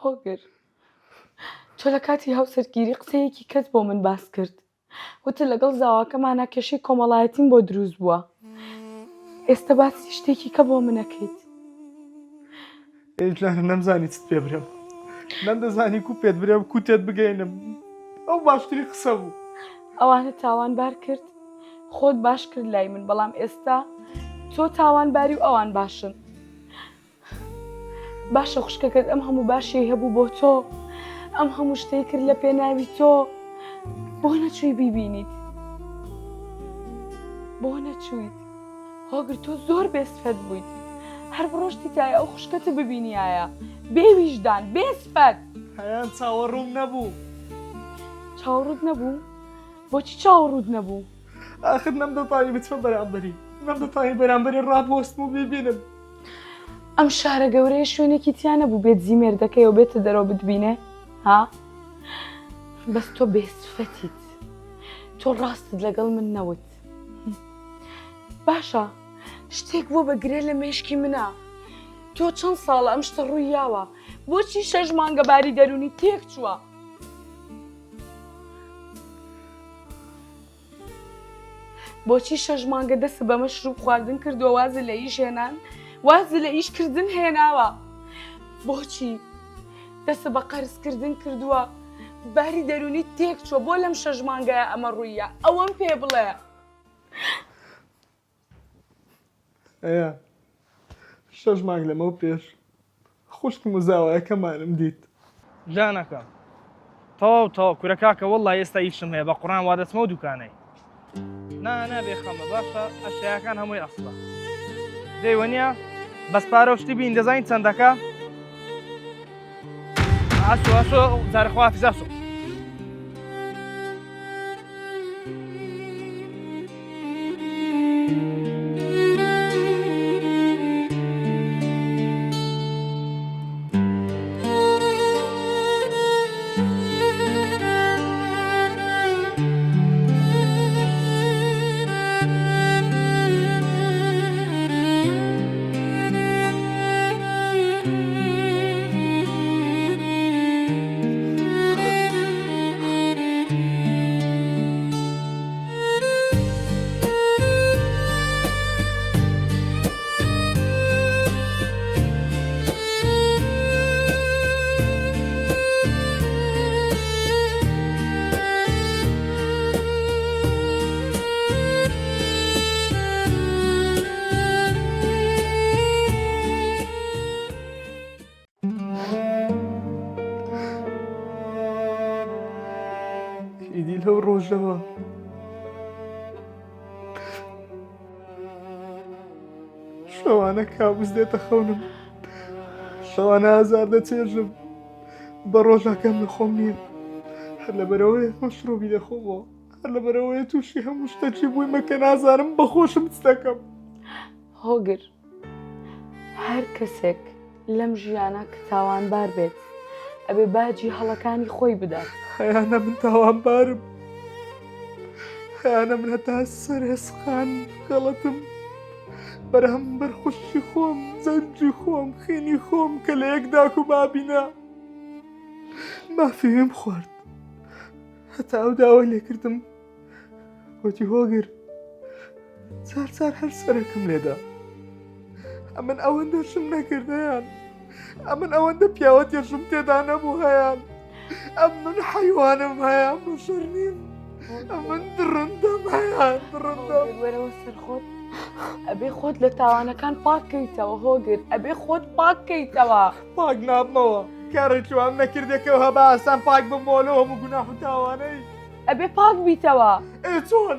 هۆگر تۆ لە کاتی هاوسەرگیری قسەیەکی کەس بۆ من باس کرد وتە لەگەڵ زاواکەمانە کێشەی کۆمەڵایەتیم بۆ دروست بووە ئێستا باسی شتێکی کە بۆ منەکەیت ئێجلانە نەمزانی چت پێ برم نەمدەزانی کو پێت برێ و کوتێت بگەینم ئەو باشتری قسە بوو ئەوانە تاوانبار کرد خۆت باش کرد لای من بەڵام ئێستا تۆ تاوانباری و ئەوان باشن باشە خوشکەکەت ئەم هەموو باشی هەبوو بۆ تۆ ئەم هەموو شتەی کرد لە پێناوی تۆ بۆ نەچووی بیبینیت بۆ نەچوویت هۆگر تۆ زۆر بێسفەت بوویت هەر بڕۆشتی تایە ئەو خوشکەتە ببینیایە بێ ویژدان بێسفەت هەیان چاوەڕووم نەبوو چاوەڕوود نەبوو بۆچی چاوەڕوود نەبوو ئاخر نەمدەتانی بچمە بەرامبەری نەمدەتانی بەرامبەری ڕابوەستم و بیبینم ئەم شارە گەورەیە شوێنێکی تیانە بوو بێت زیمێر دەکەی و بێتە دەرەوە بتبینێ ها بەس تۆ بێسفەتیت تۆ ڕاستت لەگەڵ من نەوت باشە شتێک بۆ بەگرێ لە مێشکی منە تۆ چەند ساڵە ئەم شتە ڕووی یاوە بۆچی 6 مانگە باری دەرونی تێک چووە بۆچی 6 مانگە دەست بە مەشروب خواردن کردووە وازە لە ئیش هێنان وازە لە ئیشکردن هێناوە بۆچی دەست بە قەرزکردن کردووە باری دەرونی تێک چووە بۆ لەم 6 مانگەیە ئەمە ڕوویە ئەوەم پێ بڵێ ئەیە 6 مانگ لەمەو پێش خوشکم و زاوایەکەمانم دیت جانەکە تەواو کورەکاکە وەڵڵا ئێستا ئیشم هەیە بە قوڕان وا دەچمە و دوکانەی نابێ خەمە باشە ئەشیاکان هەمووی ئەسڵە دەیوەنیە بەس پارە و شتی بین دەزانین چەندەکە ئاشۆ جارەخوافی زاشۆ ئیدی لەو ڕۆژەوە شەوانە کابوس دێتە خەونم شەوانە ئازار دەچێژم بە ڕۆژەکەم لە خۆم نییە هەر لەبەرەوەی مەشروبی دەخۆمەوە هەر لەبەرەوەی تووشی هەموو شتەکی بوویمە کە نازانم بەخۆشم چ دەکەم هۆگر هەر کەسێک لەم ژیانە کە تاوانبار بێت ئەبێ باجی هەڵەکانی خۆی بدات هەیانە من تاوانبارم هەیانە من هەتا سەرێسقان غەڵەتم بەرامبەر خوشی خۆم زەنجی خۆم خینی خۆم کە لە یەکداک و بابینە مافیویم خوارد هەتا ئەو داوای لێکردم وەتی هۆگر چار هەر سەرەکەم لێدا ئەمن ئەوەندەشم نەکردەیان ئەمن ئەوەندە پیاوە تێشم تێدا نەبوو هەیان ئەم من حیوانم هەیە من شەر نیم ئەمن درڕندەم هەیان درڕندەم وەرەوە سەرخۆت ئەبێ خۆت لە تاوانەکان پاکەیتەوە هۆگر ئەبێ خۆت پاکەیتەوە پاک نابمەوە کارێکی وام نەکردێکەوە هەبا ئاسان پاک بمەوە لەوە هەموو گوناح و تاوانەی ئەبێ پاک بیتەوە ئێ چۆن